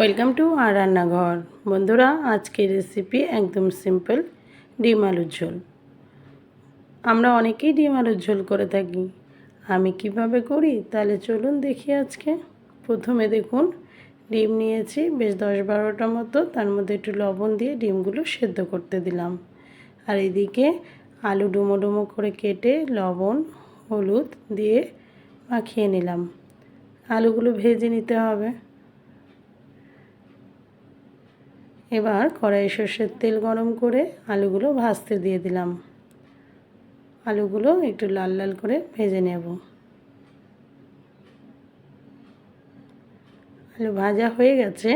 Welcome to আর রান্নাঘর। বন্ধুরা, আজকের রেসিপি একদম সিম্পল, ডিম আলুর ঝোল। আমরা অনেকেই ডিম আলুর ঝোল করে থাকি। আমি কিভাবে করি তাহলে চলুন দেখি আজকে। প্রথমে দেখুন, ডিম নিয়েছি বেশ 10-12টা মতো। তার মধ্যে একটু লবণ দিয়ে ডিমগুলো সেদ্ধ করতে দিলাম। আর এদিকে আলু ডুমো ডুমো করে কেটে লবণ হলুদ দিয়ে মাখিয়ে নিলাম। আলুগুলো ভেজে নিতে হবে। এবার কড়াইয়ে সর্ষের তেল গরম করে আলুগুলো ভাজতে দিয়ে দিলাম। আলুগুলো একটু লাল লাল করে ভেজে নেব। আলু ভাজা হয়ে গেছে,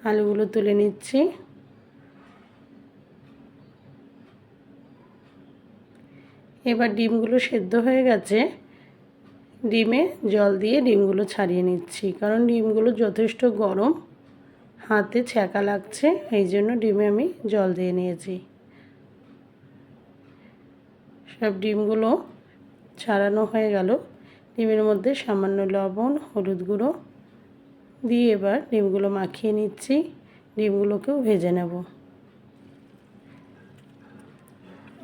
আলুগুলো তুলে নিচ্ছি। এবার ডিমগুলো সেদ্ধ হয়ে গেছে, ডিমে জল দিয়ে ডিমগুলো ছাড়িয়ে নিচ্ছি, কারণ ডিমগুলো যথেষ্ট গরম, হাতে ছ্যাঁকা লাগছে, এই জন্য ডিমে আমি জল দিয়ে নিয়েছি। সব ডিমগুলো ছাড়ানো হয়ে গেল। ডিমের মধ্যে সামান্য লবণ হলুদ গুঁড়ো দিয়ে এবার ডিমগুলো মাখিয়ে নিচ্ছি। ডিমগুলোকেও ভেজে নেব।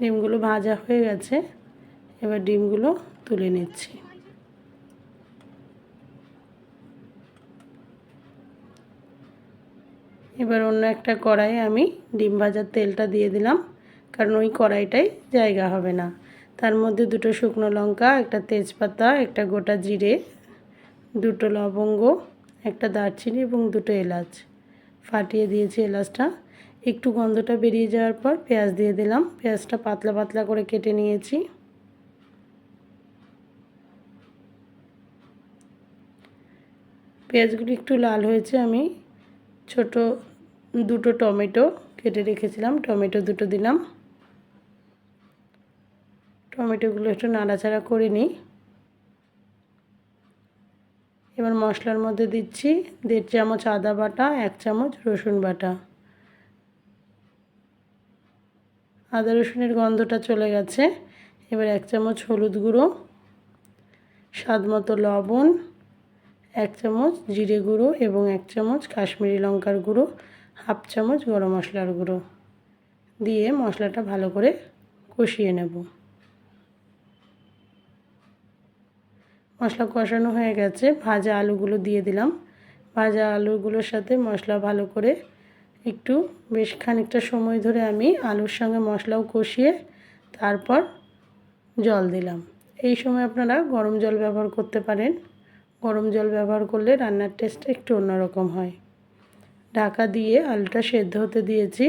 ডিমগুলো ভাজা হয়ে গেছে, এবার ডিমগুলো তুলে নিচ্ছি। এবার অন্য একটা কড়াইয়ে আমি ডিম ভাজার তেলটা দিয়ে দিলাম, কারণ ওই কড়াইটাই জায়গা হবে না। তার মধ্যে 2টো শুকনো লঙ্কা, একটা তেজপাতা, একটা গোটা জিরে, 2টো লবঙ্গ, একটা দারচিনি এবং 2টো এলাচ ফাটিয়ে দিয়েছি। এলাচটা একটু গন্ধটা বেরিয়ে যাওয়ার পর পেঁয়াজ দিয়ে দিলাম। পেঁয়াজটা পাতলা পাতলা করে কেটে নিয়েছি। পেঁয়াজগুলো একটু লাল হয়েছে, আমি ছোট 2টো টমেটো কেটে রেখেছিলাম, টমেটো 2টো দিলাম। টমেটোগুলো একটু নাড়াচাড়া করে নিই। এবার মশলার মধ্যে দিচ্ছি 1.5 চামচ আদা বাটা, 1 চামচ রসুন বাটা। আদা রসুনের গন্ধটা চলে গেছে। এবার 1 চামচ হলুদ গুঁড়ো, স্বাদ মতো লবণ, 1 চামচ জিরে গুঁড়ো এবং 1 চামচ কাশ্মীরি লঙ্কার গুঁড়ো, 1/2 চামচ গরম মশলার গুঁড়ো দিয়ে মশলাটা ভালো করে কষিয়ে নেব। মশলা কষানো হয়ে গেছে, ভাজা আলুগুলো দিয়ে দিলাম। ভাজা আলুগুলোর সাথে মশলা ভালো করে একটু বেশ খানিকটা সময় ধরে আমি আলুর সঙ্গে মশলাও কষিয়ে তারপর জল দিলাম। এই সময় আপনারা গরম জল ব্যবহার করতে পারেন। গরম জল ব্যবহার করলে রান্নার টেস্টটা একটু অন্যরকম হয়। ঢাকা দিয়ে আলুটা সেদ্ধ হতে দিয়েছি।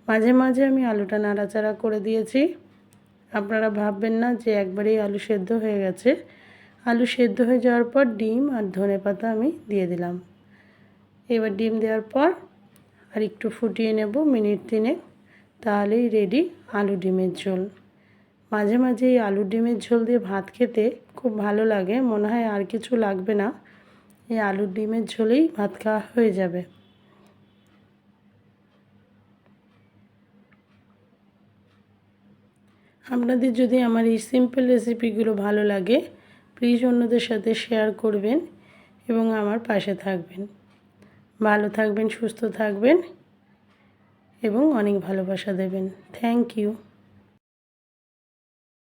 মাঝে মাঝে আমি আলুটা নাড়াচাড়া করে দিয়েছি। আপনারা ভাববেন না যে একবারেই আলু সেদ্ধ হয়ে গেছে। আলু সেদ্ধ হয়ে যাওয়ার পর ডিম আর ধনেপাতা আমি দিয়ে দিলাম। এবার ডিম দেওয়ার পর আর একটু ফুটিয়ে নেব মিনিট 3, তাহলেই রেডি আলু ডিমের ঝোল। মাঝে মাঝে এই আলু ডিমের ঝোল দিয়ে ভাত খেতে খুব ভালো লাগে, মনে হয় আর কিছু লাগবে না, এই আলু ডিমের ঝোলেই ভাত খাওয়া হয়ে যাবে। আপনাদের যদি আমার এই সিম্পল রেসিপিগুলো ভালো লাগে, প্লিজ অন্যদের সাথে শেয়ার করবেন এবং আমার পাশে থাকবেন। ভালো থাকবেন, সুস্থ থাকবেন এবং অনেক ভালোবাসা দেবেন। Thank you.